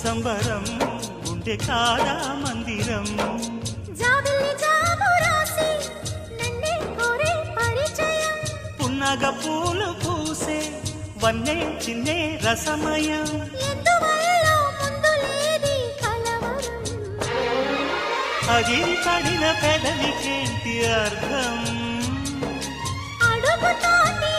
సంబరం గుండె కాదా మందిరం పున్నగ పూలు పూసే వన్నే చిన్నే రసమయం అది పడిన పెదవికేంటి అర్థం అడుగుతోంది